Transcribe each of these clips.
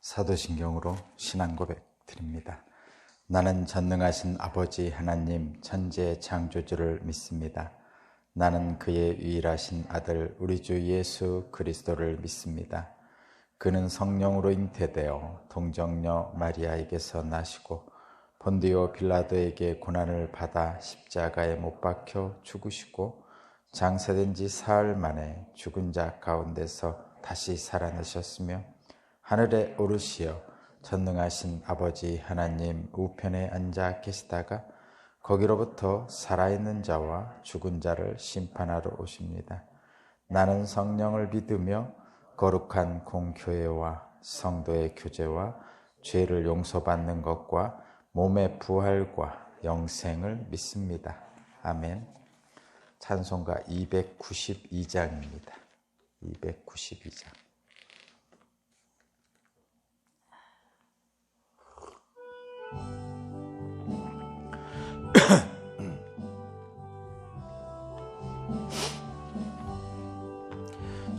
사도신경으로 신앙고백 드립니다. 나는 전능하신 아버지 하나님 천지의 창조주를 믿습니다. 나는 그의 유일하신 아들 우리 주 예수 그리스도를 믿습니다. 그는 성령으로 잉태되어 동정녀 마리아에게서 나시고 본디오 빌라도에게 고난을 받아 십자가에 못 박혀 죽으시고 장사된 지 사흘 만에 죽은 자 가운데서 다시 살아나셨으며 하늘에 오르시어 전능하신 아버지 하나님 우편에 앉아 계시다가 거기로부터 살아있는 자와 죽은 자를 심판하러 오십니다. 나는 성령을 믿으며 거룩한 공교회와 성도의 교제와 죄를 용서받는 것과 몸의 부활과 영생을 믿습니다. 아멘. 찬송가 292장입니다. 292장.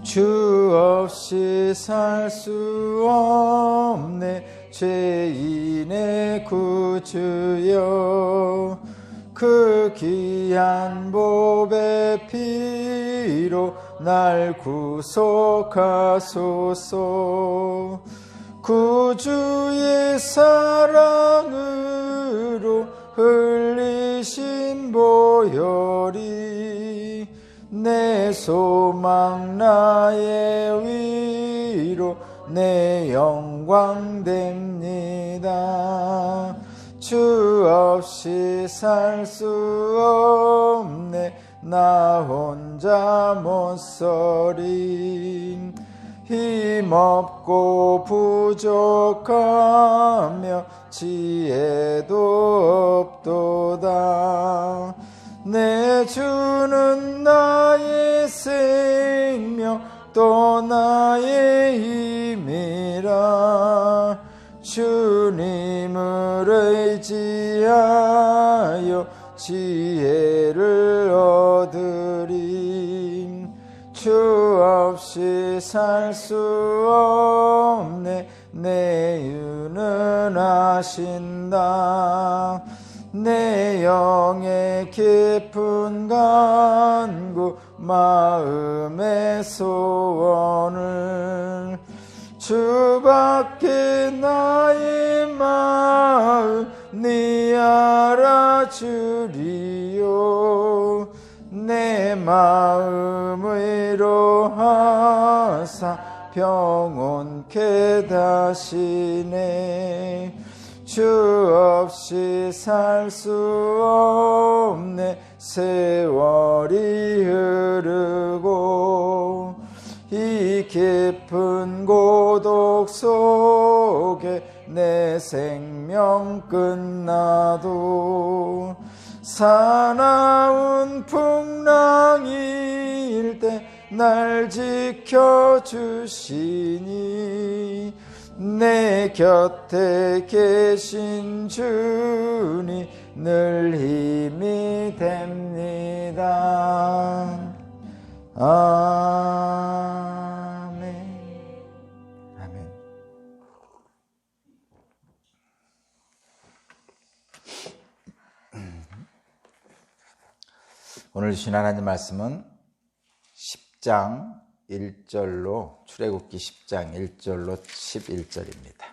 주 없이 살 수 없네 죄인의 구주여 그 귀한 보배 피로 날 구속하소서 구주의 사랑으로 흘리신 보혈이 내 소망 나의 위로 내 영광 됩니다. 주 없이 살 수 없네 나 혼자 못 서리 힘없고 부족하며 지혜도 없도다. 내 주는 나의 생명 또 나의 힘이라. 주님을 의지하여 지혜를 얻으리. 주 없이 살 수 없네 내 유능하신다. 내 영의 깊은 간구 마음의 소원을 주밖에 나의 마음 네 알아주리요. 내 마음 위로하사 평온케 다시네. 주 없이 살 수 없네 세월이 흐르고 이 깊은 고독 속에 내 생명 끝나도 사나운 풍랑일 때 날 지켜주시니 내 곁에 계신 주니 늘 힘이 됩니다. 아멘. 아멘. 오늘 주신 하나님 말씀은 10장 1절로 출애굽기 10장 1절로 11절입니다.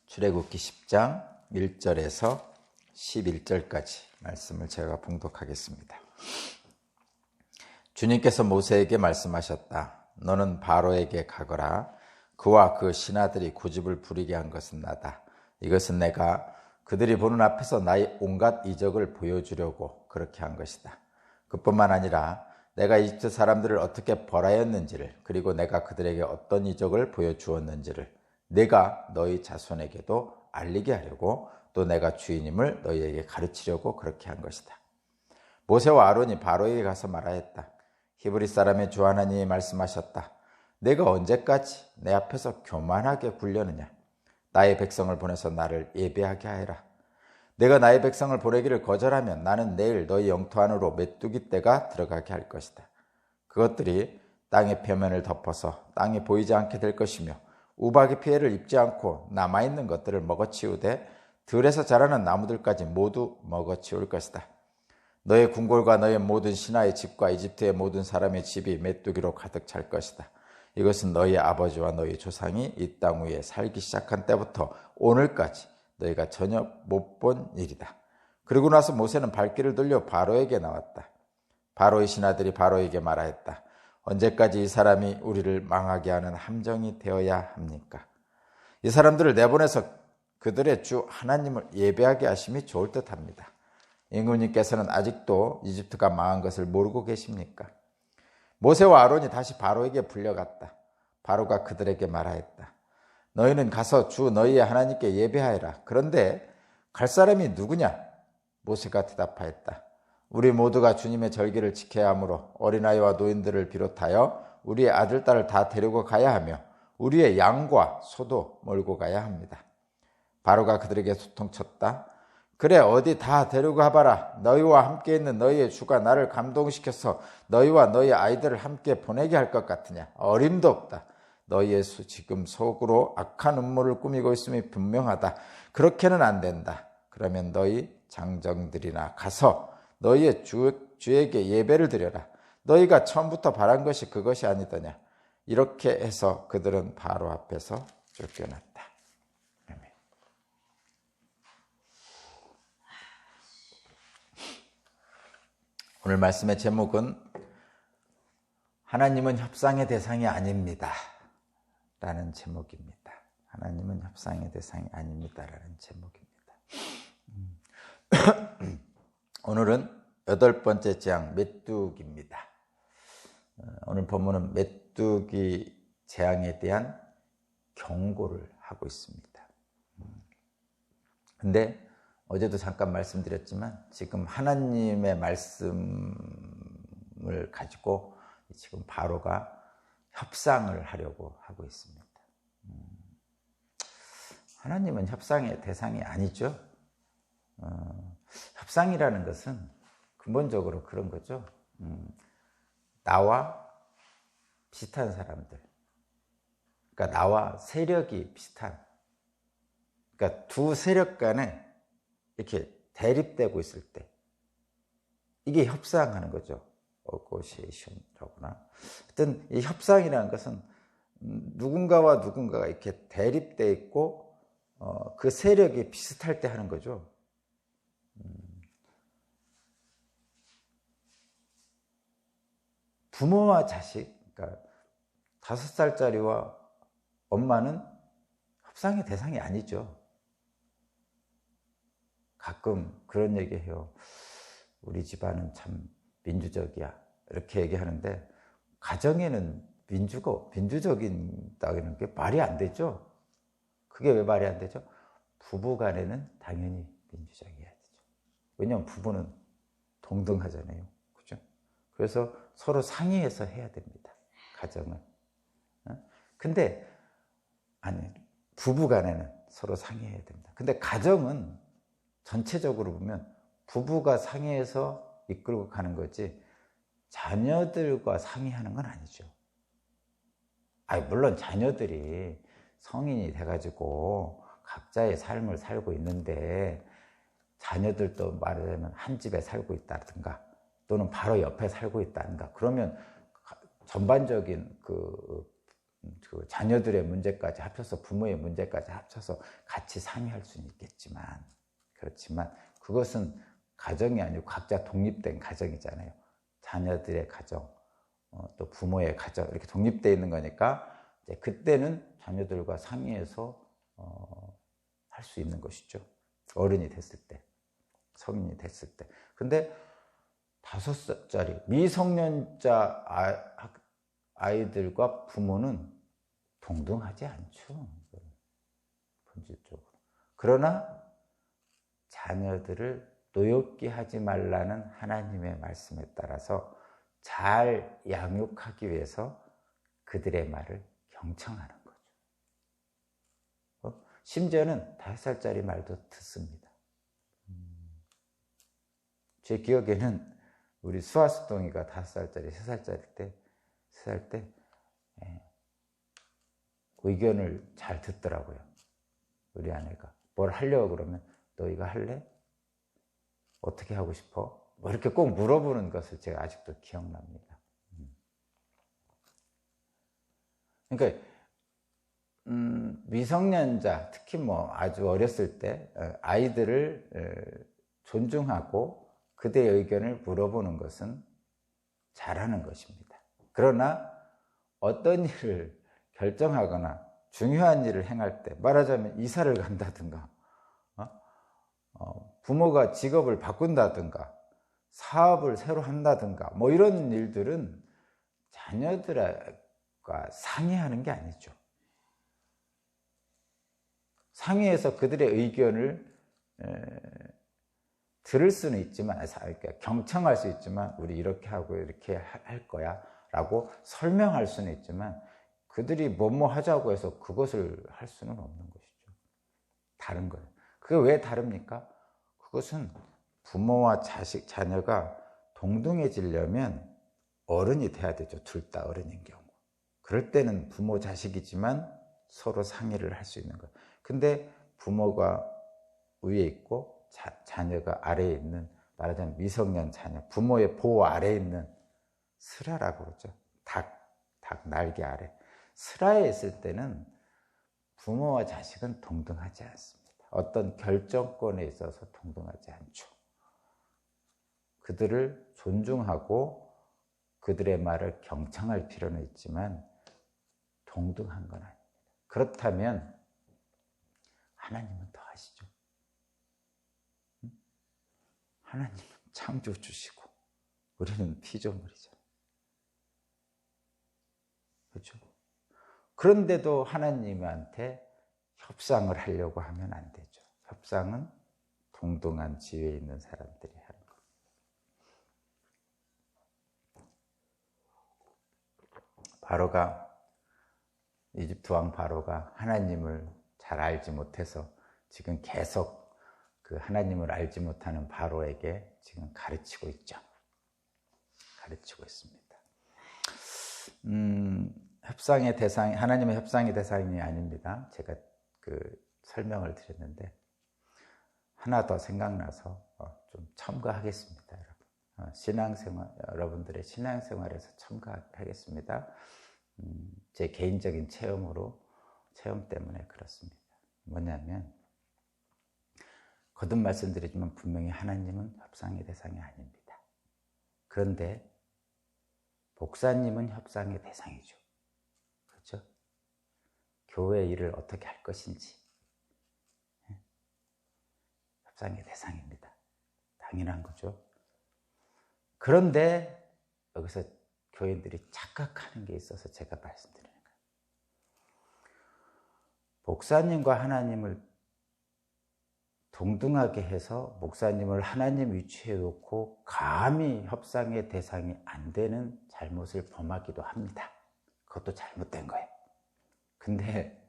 출애굽기 10장 1절에서 11절까지 말씀을 제가 봉독하겠습니다. 주님께서 모세에게 말씀하셨다. 너는 바로에게 가거라. 그와 그 신하들이 고집을 부리게 한 것은 나다. 이것은 내가 그들이 보는 앞에서 나의 온갖 이적을 보여주려고 그렇게 한 것이다. 그뿐만 아니라 내가 이집트 사람들을 어떻게 벌하였는지를 그리고 내가 그들에게 어떤 이적을 보여주었는지를 내가 너희 자손에게도 알리게 하려고 또 내가 주인임을 너희에게 가르치려고 그렇게 한 것이다. 모세와 아론이 바로에게 가서 말하였다. 히브리 사람의 주 하나님이 말씀하셨다. 내가 언제까지 내 앞에서 교만하게 굴려느냐. 나의 백성을 보내서 나를 예배하게 하여라. 내가 나의 백성을 보내기를 거절하면 나는 내일 너희 영토 안으로 메뚜기 떼가 들어가게 할 것이다. 그것들이 땅의 표면을 덮어서 땅이 보이지 않게 될 것이며 우박의 피해를 입지 않고 남아있는 것들을 먹어치우되 들에서 자라는 나무들까지 모두 먹어치울 것이다. 너의 궁궐과 너의 모든 신하의 집과 이집트의 모든 사람의 집이 메뚜기로 가득 찰 것이다. 이것은 너희 아버지와 너희 조상이 이 땅 위에 살기 시작한 때부터 오늘까지 너희가 전혀 못 본 일이다. 그리고 나서 모세는 발길을 돌려 바로에게 나왔다. 바로의 신하들이 바로에게 말하였다. 언제까지 이 사람이 우리를 망하게 하는 함정이 되어야 합니까? 이 사람들을 내보내서 그들의 주 하나님을 예배하게 하심이 좋을 듯합니다. 임금님께서는 아직도 이집트가 망한 것을 모르고 계십니까? 모세와 아론이 다시 바로에게 불려갔다. 바로가 그들에게 말하였다. 너희는 가서 주 너희의 하나님께 예배하여라. 그런데 갈 사람이 누구냐? 모세가 대답하였다. 우리 모두가 주님의 절기를 지켜야 하므로 어린아이와 노인들을 비롯하여 우리의 아들, 딸을 다 데리고 가야 하며 우리의 양과 소도 몰고 가야 합니다. 바로가 그들에게 소통쳤다. 그래, 어디 다 데리고 가봐라. 너희와 함께 있는 너희의 주가 나를 감동시켜서 너희와 너희 아이들을 함께 보내게 할 것 같으냐? 어림도 없다. 너희의 지금 속으로 악한 음모를 꾸미고 있음이 분명하다. 그렇게는 안 된다. 그러면 너희 장정들이나 가서 너희의 주에게 예배를 드려라. 너희가 처음부터 바란 것이 그것이 아니더냐. 이렇게 해서 그들은 바로 앞에서 쫓겨났다. 오늘 말씀의 제목은 하나님은 협상의 대상이 아닙니다 라는 제목입니다. 하나님은 협상의 대상이 아닙니다 라는 제목입니다. 오늘은 8번째 장 메뚜기입니다. 오늘 본문은 메뚜기 재앙에 대한 경고를 하고 있습니다. 근데 어제도 잠깐 말씀드렸지만 지금 하나님의 말씀을 가지고 지금 바로가 협상을 하려고 하고 있습니다. 하나님은 협상의 대상이 아니죠. 협상이라는 것은 근본적으로 그런 거죠. 나와 비슷한 사람들, 그러니까 나와 세력이 비슷한, 그러니까 두 세력 간에 이렇게 대립되고 있을 때 이게 협상하는 거죠. negotiation이라고나. 하여튼 이 협상이라는 것은 누군가와 누군가가 이렇게 대립돼 있고 그 세력이 비슷할 때 하는 거죠. 부모와 자식, 그러니까 5살짜리와 엄마는 협상의 대상이 아니죠. 가끔 그런 얘기 해요. 우리 집안은 참 민주적이야. 이렇게 얘기하는데 가정에는 민주적인다는 게 말이 안 되죠. 그게 왜 말이 안 되죠? 부부 간에는 당연히 민주적이어야 되죠. 왜냐하면 부부는 동등하잖아요. 그죠? 그래서 서로 상의해서 해야 됩니다. 가정은. 근데 아니, 부부 간에는 서로 상의해야 됩니다. 근데 가정은 전체적으로 보면 부부가 상의해서 이끌고 가는 거지 자녀들과 상의하는 건 아니죠. 물론 자녀들이 성인이 돼가지고 각자의 삶을 살고 있는데 자녀들도 말하자면 한 집에 살고 있다든가 또는 바로 옆에 살고 있다든가 그러면 전반적인 그 자녀들의 문제까지 합쳐서 부모의 문제까지 합쳐서 같이 상의할 수는 있겠지만 그렇지만 그것은 가정이 아니고 각자 독립된 가정이잖아요. 자녀들의 가정, 또 부모의 가정 이렇게 독립되어 있는 거니까 이제 그때는 자녀들과 상의해서 할 수 있는 것이죠. 어른이 됐을 때, 성인이 됐을 때. 근데 5살짜리 미성년자 아이들과 부모는 동등하지 않죠. 본질적으로. 그러나 자녀들을 노엽게 하지 말라는 하나님의 말씀에 따라서 잘 양육하기 위해서 그들의 말을 경청하는 거죠. 심지어는 5살짜리 말도 듣습니다. 제 기억에는 우리 수아스동이가 5살짜리, 3살짜리 때 살 때 의견을 잘 듣더라고요. 우리 아내가 뭘 하려고 그러면 너 이거 할래? 어떻게 하고 싶어? 뭐 이렇게 꼭 물어보는 것을 제가 아직도 기억납니다. 그러니까 미성년자, 특히 뭐 아주 어렸을 때 아이들을 존중하고 그대의 의견을 물어보는 것은 잘하는 것입니다. 그러나 어떤 일을 결정하거나 중요한 일을 행할 때, 말하자면 이사를 간다든가 부모가 직업을 바꾼다든가 사업을 새로 한다든가 뭐 이런 일들은 자녀들과 상의하는 게 아니죠. 상의해서 그들의 의견을 들을 수는 있지만, 그러니까 경청할 수 있지만 우리 이렇게 하고 이렇게 할 거야 라고 설명할 수는 있지만 그들이 뭐뭐 하자고 해서 그것을 할 수는 없는 것이죠. 다른 거예요. 그게 왜 다릅니까? 그것은 부모와 자식, 자녀가 동등해지려면 어른이 돼야 되죠. 둘 다 어른인 경우. 그럴 때는 부모 자식이지만 서로 상의를 할 수 있는 거예요. 근데 부모가 위에 있고 자녀가 아래에 있는, 말하자면 미성년 자녀, 부모의 보호 아래에 있는 슬하라고 그러죠. 닭 날개 아래. 슬하에 있을 때는 부모와 자식은 동등하지 않습니다. 어떤 결정권에 있어서 동등하지 않죠. 그들을 존중하고 그들의 말을 경청할 필요는 있지만 동등한 건 아닙니다. 그렇다면 하나님은 더 하시죠. 하나님은 창조주시고 우리는 피조물이죠. 그렇죠? 그런데도 하나님한테 협상을 하려고 하면 안 되죠. 협상은 동등한 지위에 있는 사람들이 하는 겁니다. 바로가, 이집트 왕 바로가 하나님을 잘 알지 못해서 지금 계속 그 하나님을 알지 못하는 바로에게 지금 가르치고 있죠. 가르치고 있습니다. 협상의 대상이, 하나님의 협상의 대상이 아닙니다. 제가 설명을 드렸는데 하나 더 생각나서 좀 첨가하겠습니다. 여러분. 신앙생활, 여러분들의 신앙생활에서 첨가하겠습니다. 제 개인적인 체험 때문에 그렇습니다. 뭐냐면, 거듭 말씀드리지만 분명히 하나님은 협상의 대상이 아닙니다. 그런데 목사님은 협상의 대상이죠. 그렇죠? 교회 일을 어떻게 할 것인지 협상의 대상입니다. 당연한 거죠. 그런데 여기서 교인들이 착각하는 게 있어서 제가 말씀드리는 거예요. 목사님과 하나님을 동등하게 해서 목사님을 하나님 위치에 놓고 감히 협상의 대상이 안 되는 잘못을 범하기도 합니다. 그것도 잘못된 거예요. 근데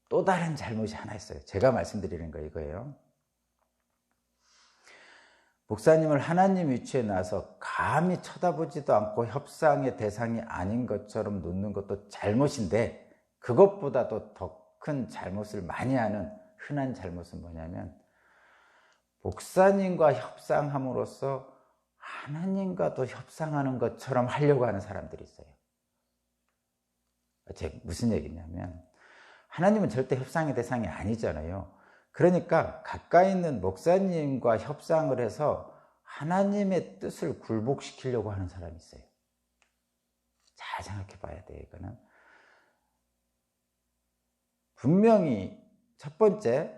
또 다른 잘못이 하나 있어요. 제가 말씀드리는 거 이거예요. 목사님을 하나님 위치에 놔서 감히 쳐다보지도 않고 협상의 대상이 아닌 것처럼 놓는 것도 잘못인데, 그것보다도 더 큰 잘못을 많이 하는 흔한 잘못은 뭐냐면, 목사님과 협상함으로써 하나님과도 협상하는 것처럼 하려고 하는 사람들이 있어요. 무슨 얘기냐면, 하나님은 절대 협상의 대상이 아니잖아요. 그러니까 가까이 있는 목사님과 협상을 해서 하나님의 뜻을 굴복시키려고 하는 사람이 있어요. 잘 생각해 봐야 돼요. 이거는 분명히 첫 번째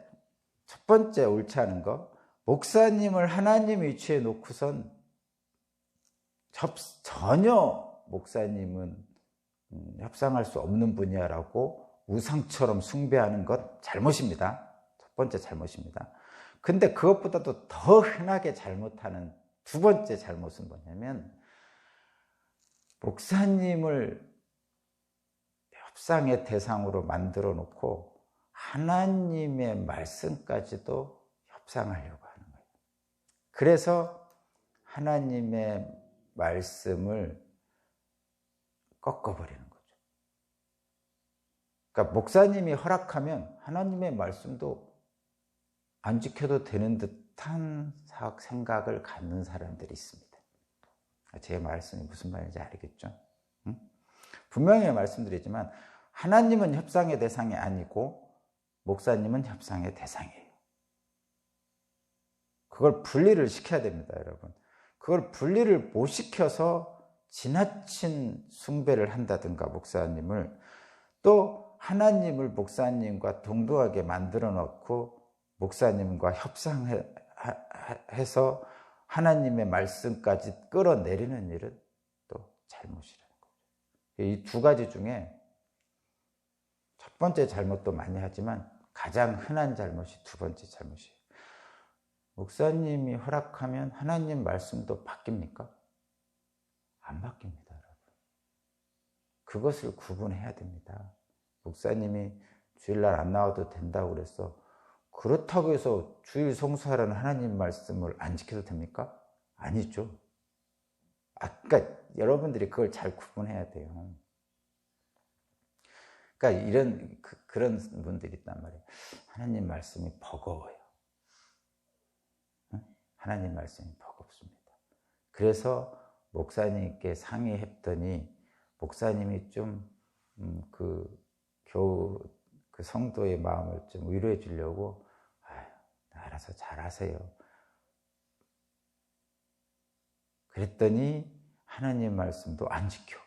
옳지 않은 거, 목사님을 하나님 위치에 놓고선 전혀 목사님은 협상할 수 없는 분이야라고 우상처럼 숭배하는 것 잘못입니다. 첫 번째 잘못입니다. 근데 그것보다도 더 흔하게 잘못하는 두 번째 잘못은 뭐냐면, 목사님을 협상의 대상으로 만들어 놓고 하나님의 말씀까지도 협상하려고 하는 거예요. 그래서 하나님의 말씀을 꺾어버리는 거죠. 그러니까 목사님이 허락하면 하나님의 말씀도 안 지켜도 되는 듯한 생각을 갖는 사람들이 있습니다. 제 말씀이 무슨 말인지 알겠죠? 응? 분명히 말씀드리지만 하나님은 협상의 대상이 아니고 목사님은 협상의 대상이에요. 그걸 분리를 시켜야 됩니다, 여러분. 그걸 분리를 못 시켜서 지나친 숭배를 한다든가 목사님을, 또 하나님을 목사님과 동등하게 만들어 놓고 목사님과 협상해서 하나님의 말씀까지 끌어내리는 일은 또 잘못이라는 거죠. 이 두 가지 중에 첫 번째 잘못도 많이 하지만 가장 흔한 잘못이 두 번째 잘못이에요. 목사님이 허락하면 하나님 말씀도 바뀝니까? 안 바뀝니다, 여러분. 그것을 구분해야 됩니다. 목사님이 주일날 안 나와도 된다고 그래서 그렇다고 해서 주일 성수하라는 하나님 말씀을 안 지켜도 됩니까? 아니죠. 그러니까 여러분들이 그걸 잘 구분해야 돼요. 그러니까 그런 분들이 있단 말이에요. 하나님 말씀이 버거워요. 하나님 말씀이 버겁습니다. 그래서 목사님께 상의했더니 목사님이 좀 그 성도의 마음을 좀 위로해 주려고 알아서 잘하세요. 그랬더니 하나님 말씀도 안 지켜.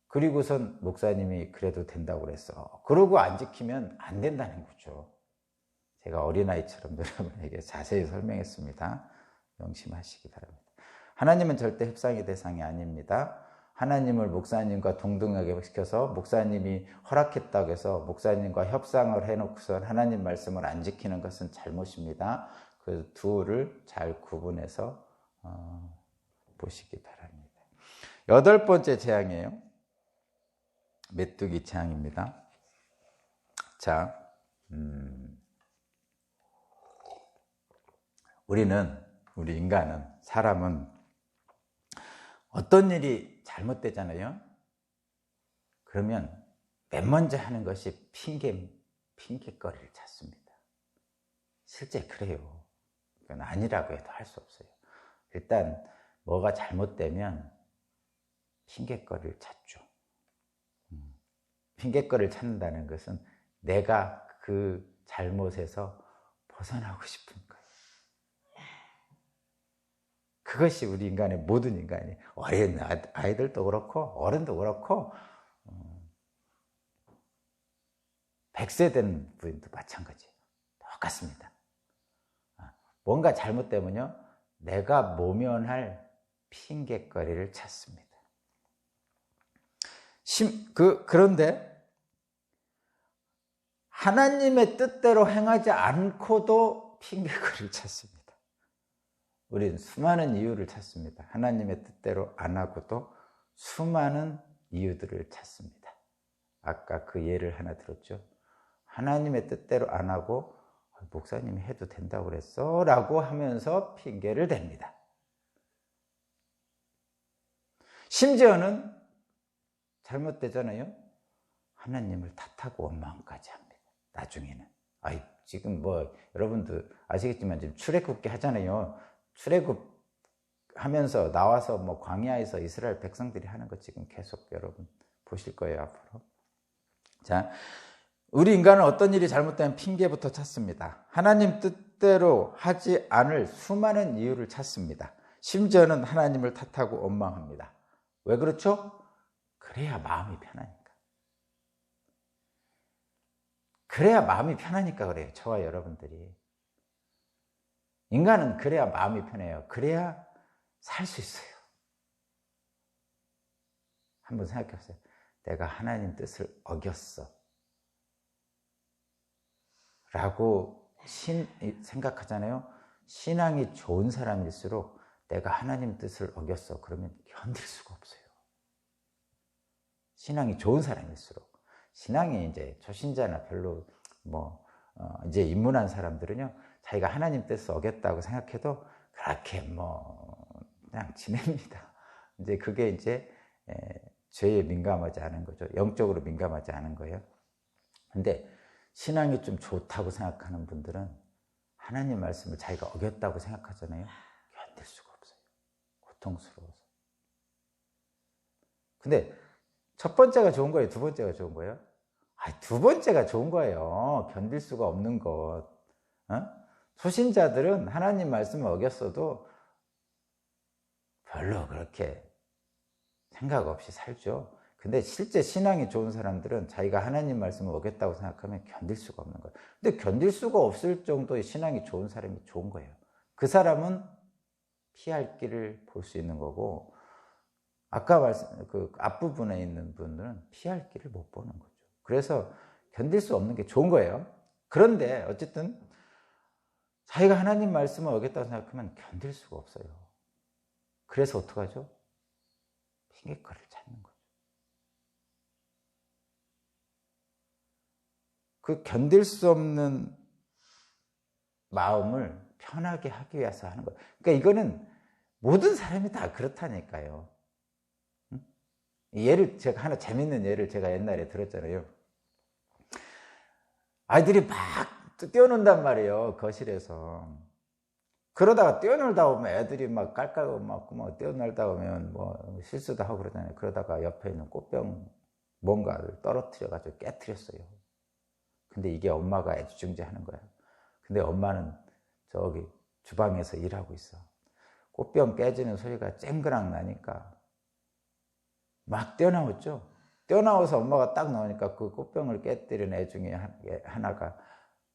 그리고선 목사님이 그래도 된다고 그랬어. 그러고 안 지키면 안 된다는 거죠. 제가 어린아이처럼 여러분에게 자세히 설명했습니다. 명심하시기 바랍니다. 하나님은 절대 협상의 대상이 아닙니다. 하나님을 목사님과 동등하게 시켜서 목사님이 허락했다고 해서 목사님과 협상을 해놓고선 하나님 말씀을 안 지키는 것은 잘못입니다. 그 둘을 잘 구분해서 보시기 바랍니다. 8번째 재앙이에요. 메뚜기 재앙입니다. 자, 우리 인간은, 사람은 어떤 일이 잘못되잖아요. 그러면 맨 먼저 하는 것이 핑계거리를 찾습니다. 실제 그래요. 그건 아니라고 해도 할 수 없어요. 일단 뭐가 잘못되면 핑계거리를 찾죠. 핑계거리를 찾는다는 것은 내가 그 잘못에서 벗어나고 싶은 거예요. 그것이 우리 인간의 모든 인간이, 어린 아이들도 그렇고 어른도 그렇고 100세 된 분도 마찬가지예요. 똑같습니다. 뭔가 잘못되면요, 내가 모면할 핑계거리를 찾습니다. 그런데 하나님의 뜻대로 행하지 않고도 핑계거리를 찾습니다. 우리는 수많은 이유를 찾습니다. 하나님의 뜻대로 안 하고도 수많은 이유들을 찾습니다. 아까 그 예를 하나 들었죠. 하나님의 뜻대로 안 하고 목사님이 해도 된다고 그랬어 라고 하면서 핑계를 댑니다. 심지어는 잘못되잖아요. 하나님을 탓하고 원망까지 합니다. 나중에는. 지금 여러분도 아시겠지만 지금 출애굽기 하잖아요. 출애굽하면서 나와서 광야에서 이스라엘 백성들이 하는 거 지금 계속 여러분 보실 거예요, 앞으로. 자, 우리 인간은 어떤 일이 잘못되면 핑계부터 찾습니다. 하나님 뜻대로 하지 않을 수많은 이유를 찾습니다. 심지어는 하나님을 탓하고 원망합니다. 왜 그렇죠? 그래야 마음이 편하니까. 그래야 마음이 편하니까 그래요. 저와 여러분들이. 인간은 그래야 마음이 편해요. 그래야 살 수 있어요. 한번 생각해 보세요. 내가 하나님 뜻을 어겼어 라고 생각하잖아요. 신앙이 좋은 사람일수록 내가 하나님 뜻을 어겼어 그러면 견딜 수가 없어요. 신앙이 좋은 사람일수록. 신앙이 이제 초신자나 별로 이제 입문한 사람들은요, 자기가 하나님 뜻을 어겼다고 생각해도 그렇게 그냥 지냅니다. 이제 그게 이제 죄에 민감하지 않은 거죠. 영적으로 민감하지 않은 거예요. 근데 신앙이 좀 좋다고 생각하는 분들은 하나님 말씀을 자기가 어겼다고 생각하잖아요. 견딜 수가 없어요. 고통스러워서. 근데 첫 번째가 좋은 거예요? 두 번째가 좋은 거예요? 두 번째가 좋은 거예요. 견딜 수가 없는 것. 소신자들은 하나님 말씀을 어겼어도 별로 그렇게 생각 없이 살죠. 근데 실제 신앙이 좋은 사람들은 자기가 하나님 말씀을 어겼다고 생각하면 견딜 수가 없는 거예요. 근데 견딜 수가 없을 정도의 신앙이 좋은 사람이 좋은 거예요. 그 사람은 피할 길을 볼 수 있는 거고, 아까 그 앞부분에 있는 분들은 피할 길을 못 보는 거죠. 그래서 견딜 수 없는 게 좋은 거예요. 그런데 어쨌든 자기가 하나님 말씀을 어겼다고 생각하면 견딜 수가 없어요. 그래서 어떡하죠? 핑계거리를 찾는 거죠. 그 견딜 수 없는 마음을 편하게 하기 위해서 하는 거예요. 그러니까 이거는 모든 사람이 다 그렇다니까요. 예를, 제가 하나 재밌는 예를 제가 옛날에 들었잖아요. 아이들이 막 뛰어논단 말이에요, 거실에서. 그러다가 뛰어놀다 보면 애들이 막 깔깔고 막 뛰어놀다 보면 뭐 실수도 하고 그러잖아요. 그러다가 옆에 있는 꽃병 뭔가를 떨어뜨려가지고 깨트렸어요. 근데 이게 엄마가 애지중지 하는 거야. 근데 엄마는 저기 주방에서 일하고 있어. 꽃병 깨지는 소리가 쨍그랑 나니까 막 뛰어나왔죠. 뛰어나와서 엄마가 딱 나오니까 그 꽃병을 깨뜨린 애 중에 하나가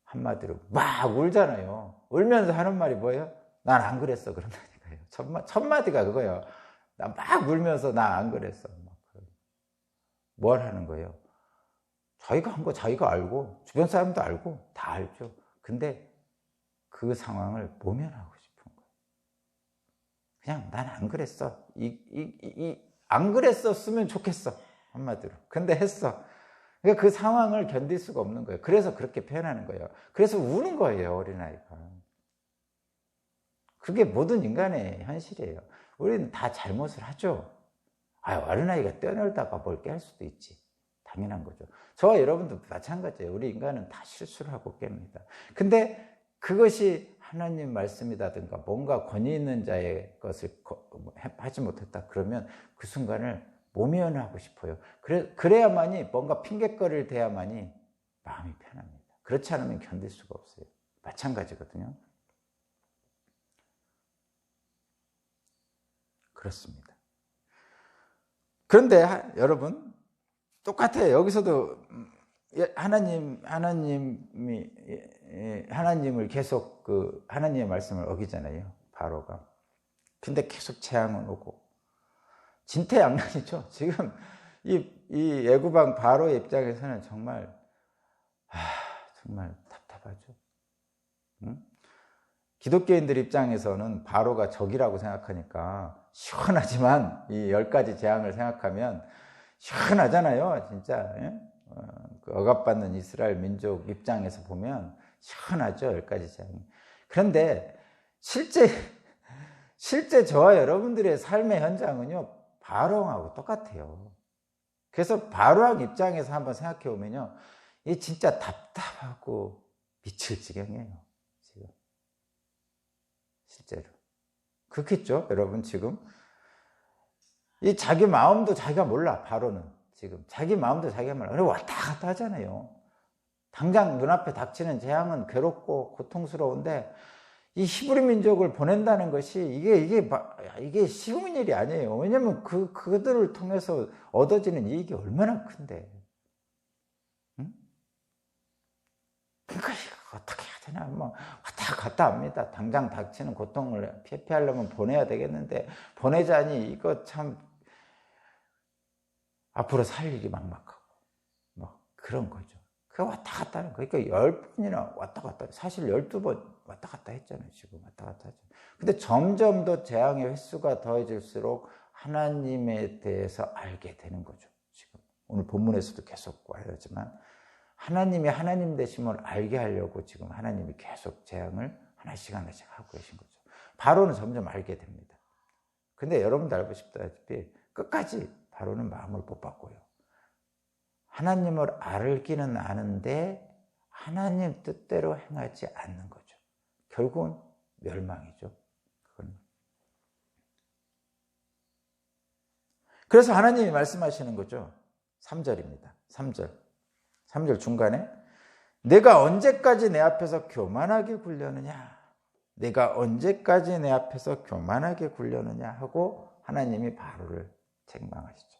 한마디로 막 울잖아요. 울면서 하는 말이 뭐예요? 난 안 그랬어. 그런다니까요. 첫 마디가 그거예요. 나 막 울면서 나 안 그랬어. 뭘 하는 거예요? 자기가 한 거 자기가 알고 주변 사람도 알고 다 알죠. 근데 그 상황을 모면하고 싶은 거예요. 그냥 난 안 그랬어. 안 그랬었으면 좋겠어. 한마디로. 근데 했어. 그러니까 그 상황을 견딜 수가 없는 거예요. 그래서 그렇게 표현하는 거예요. 그래서 우는 거예요, 어린아이가. 그게 모든 인간의 현실이에요. 우리는 다 잘못을 하죠. 어린아이가 뛰어놀다가 뭘 깰 수도 있지. 당연한 거죠. 저와 여러분도 마찬가지예요. 우리 인간은 다 실수를 하고 깹니다. 근데 그것이 하나님 말씀이라든가 뭔가 권위 있는 자의 것을 하지 못했다 그러면 그 순간을 모면하고 싶어요. 그래야만이 뭔가 핑계거리를 대야만이 마음이 편합니다. 그렇지 않으면 견딜 수가 없어요. 마찬가지거든요. 그렇습니다. 그런데 여러분 똑같아요. 여기서도 하나님을 계속 하나님의 말씀을 어기잖아요. 바로가. 근데 계속 재앙은 오고 진퇴양난이죠. 지금 이 애굽왕 바로의 입장에서는 정말 답답하죠. 응? 기독교인들 입장에서는 바로가 적이라고 생각하니까 시원하지만 이 10가지 재앙을 생각하면 시원하잖아요. 진짜 그 억압받는 이스라엘 민족 입장에서 보면 시원하죠. 10가지 재앙이. 그런데 실제 저와 여러분들의 삶의 현장은요, 바로왕하고 똑같아요. 그래서 바로왕 입장에서 한번 생각해 보면요, 이 진짜 답답하고 미칠 지경이에요. 지금 실제로 그렇겠죠, 여러분. 지금 이 자기 마음도 자기가 몰라. 바로는 지금 자기 마음도 자기가 몰라. 그래 왔다 갔다 하잖아요. 당장 눈앞에 닥치는 재앙은 괴롭고 고통스러운데 이 히브리 민족을 보낸다는 것이 이게 쉬운 일이 아니에요. 왜냐하면 그들을 통해서 얻어지는 이익이 얼마나 큰데. 응? 그러니까 어떻게 해야 되나 뭐 왔다 갔다 합니다. 당장 닥치는 고통을 피하려면 보내야 되겠는데 보내자니 이거 참 앞으로 살 일이 막막하고 뭐 그런 거죠. 그 왔다 갔다 하는 거. 그러니까 10번이나 왔다 갔다, 사실 12번 왔다 갔다 했잖아요. 지금 왔다 갔다 하죠. 근데 점점 더 재앙의 횟수가 더해질수록 하나님에 대해서 알게 되는 거죠. 지금 오늘 본문에서도 계속 말하지만 하나님이 하나님 되심을 알게 하려고 지금 하나님이 계속 재앙을 하나씩 하고 계신 거죠. 바로는 점점 알게 됩니다. 근데 여러분도 알고 싶다시피 끝까지 바로는 마음을 못 바꿔요. 하나님을 알기는 아는데 하나님 뜻대로 행하지 않는 거죠. 결국은 멸망이죠. 그건. 그래서 하나님이 말씀하시는 거죠. 3절입니다. 3절 중간에 내가 언제까지 내 앞에서 교만하게 굴려느냐, 내가 언제까지 내 앞에서 교만하게 굴려느냐 하고 하나님이 바로를 책망하시죠.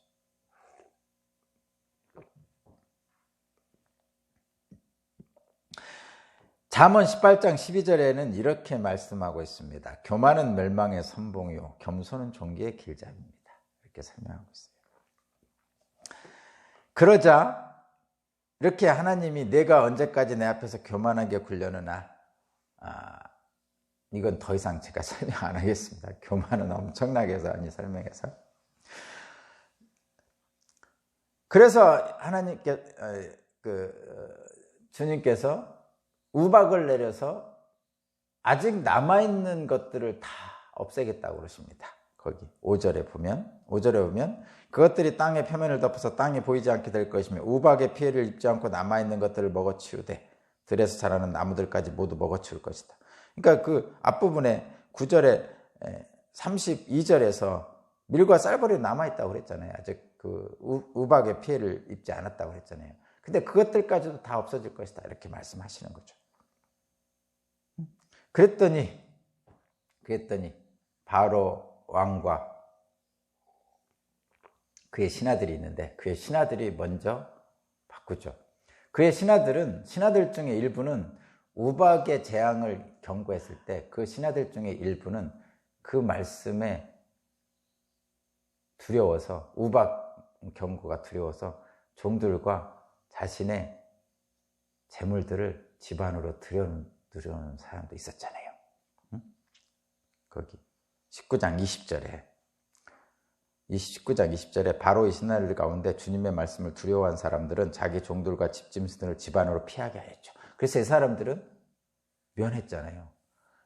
잠언 18장 12절에는 이렇게 말씀하고 있습니다. 교만은 멸망의 선봉이요 겸손은 존귀의 길잡이입니다. 이렇게 설명하고 있어요. 그러자 이렇게 하나님이 내가 언제까지 내 앞에서 교만하게 굴려느냐, 이건 더 이상 제가 설명 안 하겠습니다. 교만은 엄청나게 해서 아니 설명해서. 그래서 하나님께 주님께서 우박을 내려서 아직 남아있는 것들을 다 없애겠다고 그러십니다. 거기 5절에 보면 그것들이 땅의 표면을 덮어서 땅에 보이지 않게 될 것이며 우박의 피해를 입지 않고 남아있는 것들을 먹어치우되 들에서 자라는 나무들까지 모두 먹어치울 것이다. 그러니까 그 앞부분에 9절에 32절에서 밀과 쌀벌이 남아있다고 그랬잖아요. 아직 그 우박의 피해를 입지 않았다고 그랬잖아요. 근데 그것들까지도 다 없어질 것이다 이렇게 말씀하시는 거죠. 그랬더니 바로 왕과 그의 신하들이 있는데 그의 신하들이 먼저 바꾸죠. 그의 신하들 중에 일부는 우박의 재앙을 경고했을 때 그 신하들 중에 일부는 그 말씀에 두려워서, 우박 경고가 두려워서 종들과 자신의 재물들을 집 안으로 들여놓은 사람도 있었잖아요. 거기 19장 20절에 바로의 신하들 가운데 주님의 말씀을 두려워한 사람들은 자기 종들과 집짐승을 집 안으로 피하게 하였죠. 그래서 이 사람들은 면했잖아요.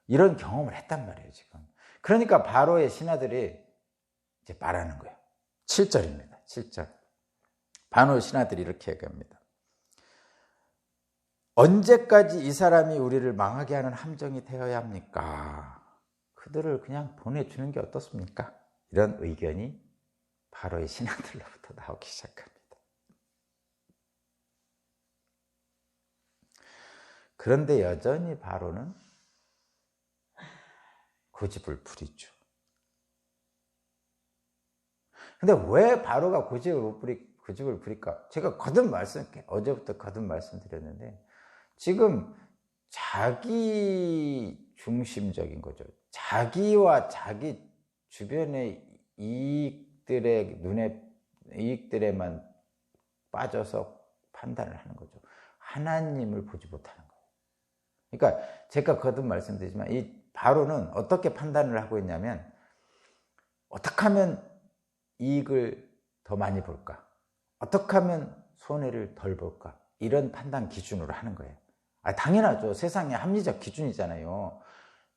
이런 경험을 했단 말이에요, 지금. 그러니까 바로의 신하들이 이제 말하는 거예요. 7절입니다. 7절. 바로의 신하들이 이렇게 얘기합니다. 언제까지 이 사람이 우리를 망하게 하는 함정이 되어야 합니까? 그들을 그냥 보내주는 게 어떻습니까? 이런 의견이 바로의 신하들로부터 나오기 시작합니다. 그런데 여전히 바로는 고집을 부리죠. 근데 왜 바로가 고집을 부릴까? 제가 어제부터 거듭 말씀드렸는데 지금 자기 중심적인 거죠. 자기와 자기 주변의 이익들에만 빠져서 판단을 하는 거죠. 하나님을 보지 못하는 거예요. 그러니까 제가 거듭 말씀드리지만 이 바로는 어떻게 판단을 하고 있냐면 어떻게 하면 이익을 더 많이 볼까? 어떻게 하면 손해를 덜 볼까? 이런 판단 기준으로 하는 거예요. 당연하죠. 세상에 합리적 기준이잖아요.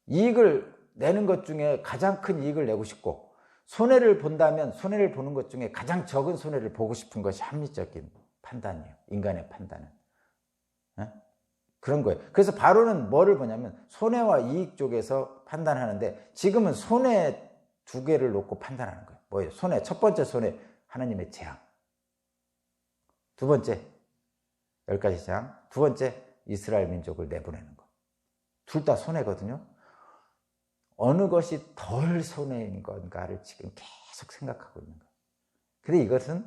이익을 내는 것 중에 가장 큰 이익을 내고 싶고 손해를 본다면 손해를 보는 것 중에 가장 적은 손해를 보고 싶은 것이 합리적인 판단이에요. 인간의 판단은. 그런 거예요. 그래서 바로는 뭐를 보냐면 손해와 이익 쪽에서 판단하는데 지금은 손해 두 개를 놓고 판단하는 거예요. 뭐예요? 첫 번째 손해, 하나님의 재앙. 두 번째, 10가지 재앙. 두 번째, 이스라엘 민족을 내보내는 거. 둘 다 손해거든요. 어느 것이 덜 손해인 건가를 지금 계속 생각하고 있는 거예요. 근데 이것은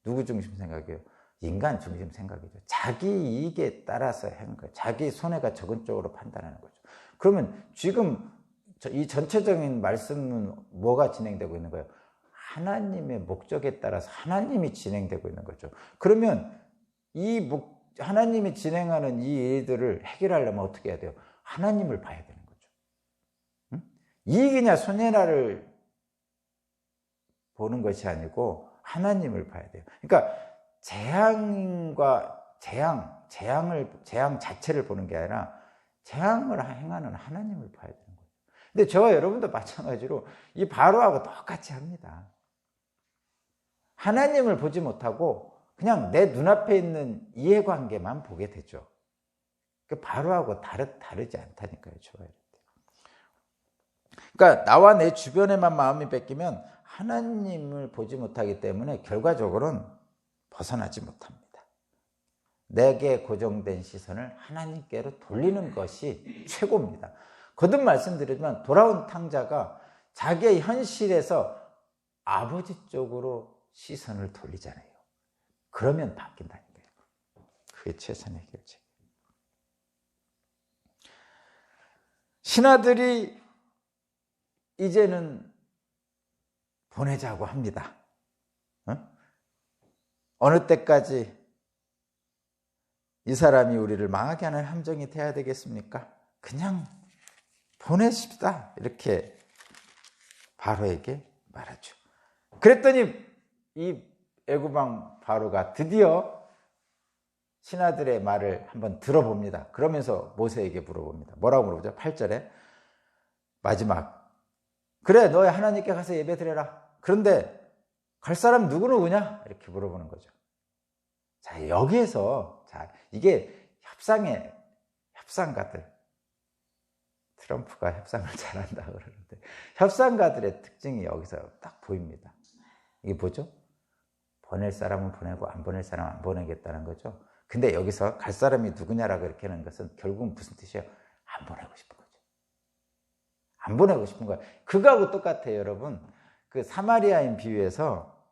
누구 중심 생각이에요? 인간 중심 생각이죠. 자기 이익에 따라서 하는 거예요. 자기 손해가 적은 쪽으로 판단하는 거죠. 그러면 지금 이 전체적인 말씀은 뭐가 진행되고 있는 거예요? 하나님의 목적에 따라서 하나님이 진행되고 있는 거죠. 그러면 하나님이 진행하는 이 일들을 해결하려면 어떻게 해야 돼요? 하나님을 봐야 되는 거죠. 이익이냐 손해냐를 보는 것이 아니고 하나님을 봐야 돼요. 그러니까 재앙 자체를 보는 게 아니라 재앙을 행하는 하나님을 봐야 되는 거예요. 근데 저와 여러분도 마찬가지로 이 바로하고 똑같이 합니다. 하나님을 보지 못하고 그냥 내 눈앞에 있는 이해관계만 보게 되죠. 바로하고 다르지 않다니까요. 좋아요. 그러니까 나와 내 주변에만 마음이 뺏기면 하나님을 보지 못하기 때문에 결과적으로는 벗어나지 못합니다. 내게 고정된 시선을 하나님께로 돌리는 것이 최고입니다. 거듭 말씀드리지만 돌아온 탕자가 자기의 현실에서 아버지 쪽으로 시선을 돌리잖아요. 그러면 바뀐다니까요. 그게 최선의 결정. 신하들이 이제는 보내자고 합니다. 어느 때까지 이 사람이 우리를 망하게 하는 함정이 돼야 되겠습니까? 그냥 보내십시다. 이렇게 바로에게 말하죠. 그랬더니 이 애굽왕 바로가 드디어 신하들의 말을 한번 들어봅니다. 그러면서 모세에게 물어봅니다. 뭐라고 물어보죠? 8절에 마지막, 그래 너희 하나님께 가서 예배드려라. 그런데 갈 사람 누구냐? 이렇게 물어보는 거죠. 자, 여기에서 이게 협상가들, 트럼프가 협상을 잘한다고 그러는데 협상가들의 특징이 여기서 딱 보입니다. 이게 뭐죠? 보낼 사람은 보내고 안 보낼 사람은 안 보내겠다는 거죠. 근데 여기서 갈 사람이 누구냐라고 이렇게 하는 것은 결국은 무슨 뜻이에요? 안 보내고 싶은 거죠. 안 보내고 싶은 거예요. 그거하고 똑같아요, 여러분. 그 사마리아인 비유에서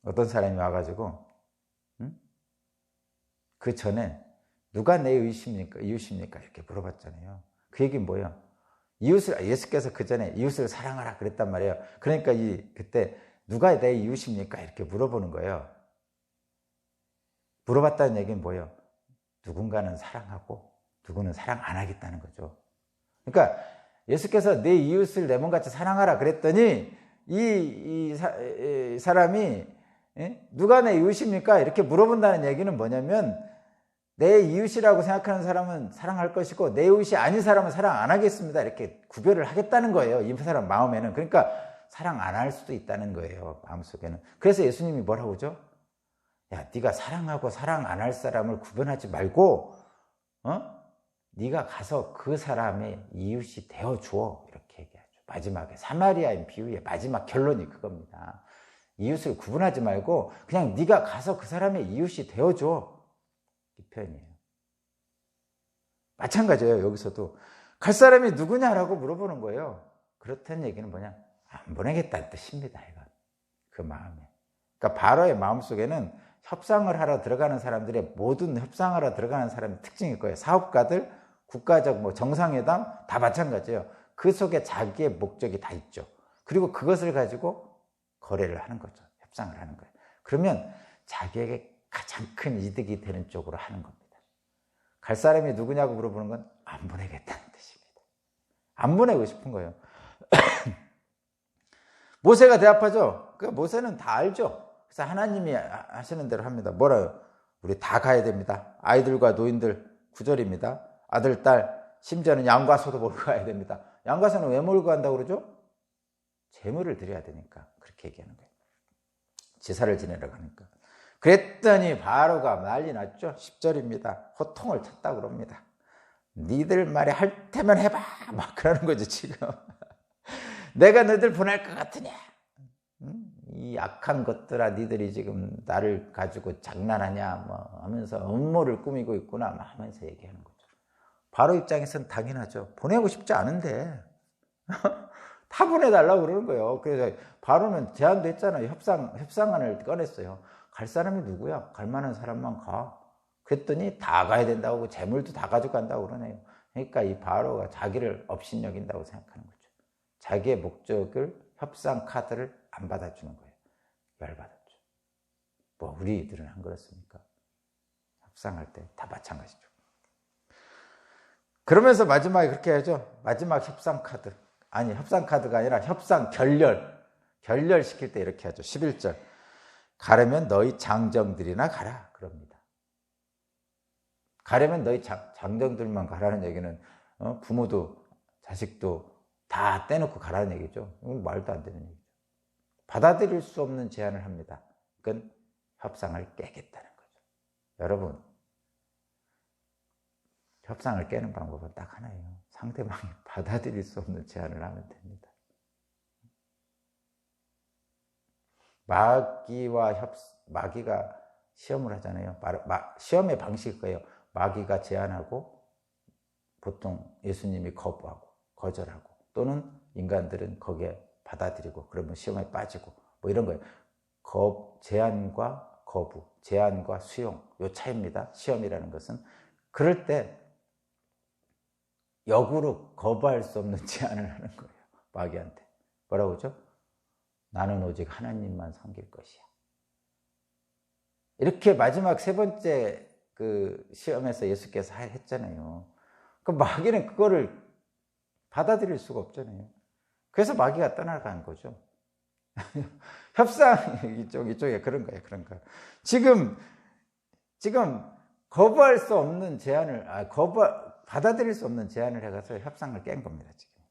어떤 사람이 와가지고 그 전에 누가 내 이웃입니까? 이렇게 물어봤잖아요. 그 얘기는 뭐예요? 예수께서 그 전에 이웃을 사랑하라 그랬단 말이에요. 그러니까 그때 누가 내 이웃입니까? 이렇게 물어보는 거예요. 물어봤다는 얘기는 뭐예요? 누군가는 사랑하고 누구는 사랑 안 하겠다는 거죠. 그러니까 예수께서 내 이웃을 내 몸같이 사랑하라 그랬더니 이 사람이 누가 내 이웃입니까? 이렇게 물어본다는 얘기는 뭐냐면 내 이웃이라고 생각하는 사람은 사랑할 것이고 내 이웃이 아닌 사람은 사랑 안 하겠습니다. 이렇게 구별을 하겠다는 거예요. 이 사람 마음에는. 그러니까 사랑 안 할 수도 있다는 거예요. 마음속에는. 그래서 예수님이 뭐라고 하죠? 야, 네가 사랑하고 사랑 안 할 사람을 구분하지 말고 네가 가서 그 사람의 이웃이 되어주어. 이렇게 얘기하죠. 마지막에 사마리아인 비유의 마지막 결론이 그겁니다. 이웃을 구분하지 말고 그냥 네가 가서 그 사람의 이웃이 되어줘. 이 표현이에요. 마찬가지예요. 여기서도 갈 사람이 누구냐라고 물어보는 거예요. 그렇다는 얘기는 뭐냐? 안 보내겠다는 뜻입니다. 이건 그 마음에. 그러니까 바로의 마음속에는 협상을 하러 들어가는 사람들의 모든 협상하러 들어가는 사람의 특징일 거예요. 사업가들, 국가적 정상회담 다 마찬가지예요. 그 속에 자기의 목적이 다 있죠. 그리고 그것을 가지고 거래를 하는 거죠. 협상을 하는 거예요. 그러면 자기에게 가장 큰 이득이 되는 쪽으로 하는 겁니다. 갈 사람이 누구냐고 물어보는 건 안 보내겠다는 뜻입니다. 안 보내고 싶은 거예요. 모세가 대답하죠. 그 모세는 다 알죠. 그래서 하나님이 하시는 대로 합니다. 뭐라요? 우리 다 가야 됩니다. 아이들과 노인들 9절입니다. 아들, 딸, 심지어는 양과 소도 몰고 가야 됩니다. 양과 소는 왜 몰고 간다고 그러죠? 제물을 드려야 되니까 그렇게 얘기하는 거예요. 제사를 지내러 가니까. 그랬더니 바로가 난리 났죠. 10절입니다. 호통을 쳤다고 그럽니다. 니들 말이 할 테면 해봐. 막 그러는 거죠, 지금. 내가 너희들 보낼 것 같으냐? 이 악한 것들아, 니들이 지금 나를 가지고 장난하냐? 뭐 하면서 음모를 꾸미고 있구나. 막 하면서 얘기하는 거죠. 바로 입장에서는 당연하죠. 보내고 싶지 않은데. 다 보내달라고 그러는 거예요. 그래서 바로는 제안도 했잖아요. 협상안을 꺼냈어요. 갈 사람이 누구야? 갈 만한 사람만 가. 그랬더니 다 가야 된다고, 재물도 다 가져간다고 그러네요. 그러니까 이 바로가 자기를 업신여긴다고 생각하는 거죠. 자기의 목적을, 협상 카드를 안 받아주는 거예요. 열받았죠. 뭐 우리들은 안 그렇습니까? 협상할 때 다 마찬가지죠. 그러면서 마지막에 그렇게 하죠. 마지막 협상 카드. 아니, 협상 카드가 아니라 협상 결렬시킬 때 이렇게 하죠. 11절. 가려면 너희 장정들이나 가라. 그럽니다. 가려면 너희 장정들만 가라는 얘기는 부모도 자식도 다 떼놓고 가라는 얘기죠. 말도 안 되는 얘기죠. 받아들일 수 없는 제안을 합니다. 그건 협상을 깨겠다는 거죠. 여러분, 협상을 깨는 방법은 딱 하나예요. 상대방이 받아들일 수 없는 제안을 하면 됩니다. 마귀가 시험을 하잖아요. 시험의 방식이 그거예요. 마귀가 제안하고 보통 예수님이 거부하고 거절하고 또는 인간들은 거기에 받아들이고 그러면 시험에 빠지고 뭐 이런 거예요. 제안과 거부, 제안과 수용, 요 차이입니다. 시험이라는 것은. 그럴 때 역으로 거부할 수 없는 제안을 하는 거예요. 마귀한테. 뭐라고 하죠? 나는 오직 하나님만 섬길 것이야. 이렇게 마지막 세 번째 그 시험에서 예수께서 했잖아요. 그 마귀는 그거를 받아들일 수가 없잖아요. 그래서 마귀가 떠나간 거죠. 협상, 이쪽에 그런 거예요. 지금 거부할 수 없는 제안을, 받아들일 수 없는 제안을 해가서 협상을 깬 겁니다, 지금.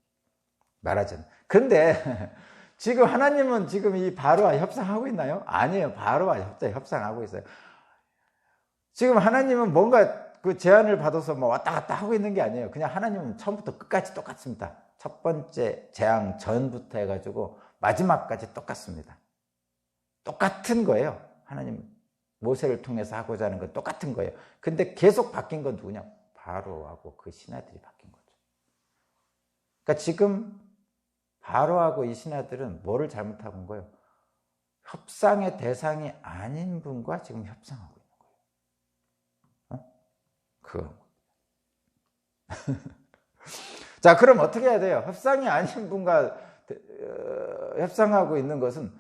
말하자면. 근데, 지금 하나님은 지금 이 바로와 협상하고 있나요? 아니에요. 바로와 협상하고 있어요. 지금 하나님은 뭔가 그 제안을 받아서 뭐 왔다 갔다 하고 있는 게 아니에요. 그냥 하나님은 처음부터 끝까지 똑같습니다. 첫 번째 재앙 전부터 해가지고 마지막까지 똑같습니다. 똑같은 거예요. 하나님 모세를 통해서 하고자 하는 건 똑같은 거예요. 근데 계속 바뀐 건 누구냐? 바로하고 그 신하들이 바뀐 거죠. 그러니까 지금 바로하고 이 신하들은 뭐를 잘못하고 온 거예요? 협상의 대상이 아닌 분과 지금 협상하고 있는 거예요. 그건. 자, 그럼 어떻게 해야 돼요? 협상이 아닌 분과 협상하고 있는 것은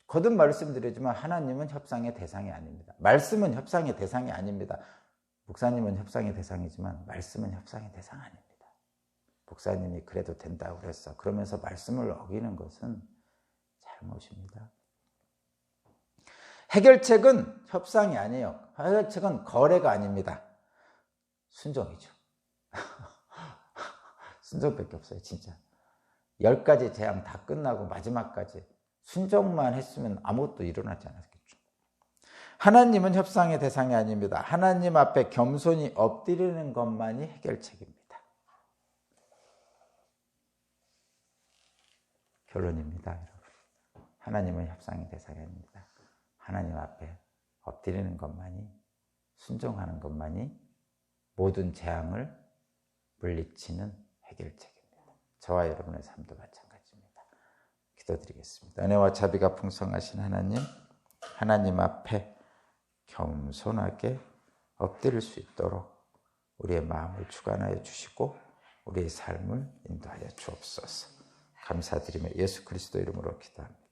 거듭 말씀드리지만 하나님은 협상의 대상이 아닙니다. 말씀은 협상의 대상이 아닙니다. 목사님은 협상의 대상이지만 말씀은 협상의 대상 아닙니다. 목사님이 그래도 된다고 그랬어. 그러면서 말씀을 어기는 것은 잘못입니다. 해결책은 협상이 아니에요. 해결책은 거래가 아닙니다. 순종이죠. 순종밖에 없어요, 진짜. 10가지 재앙 다 끝나고 마지막까지 순종만 했으면 아무것도 일어나지 않았겠죠. 하나님은 협상의 대상이 아닙니다. 하나님 앞에 겸손히 엎드리는 것만이 해결책입니다. 결론입니다, 여러분. 하나님은 협상의 대상이 아닙니다. 하나님 앞에 엎드리는 것만이, 순종하는 것만이 모든 재앙을 물리치는 해결책입니다. 저와 여러분의 삶도 마찬가지입니다. 기도드리겠습니다. 은혜와 자비가 풍성하신 하나님 앞에 겸손하게 엎드릴 수 있도록 우리의 마음을 주관하여 주시고 우리의 삶을 인도하여 주옵소서. 감사드리며 예수 그리스도 이름으로 기도합니다.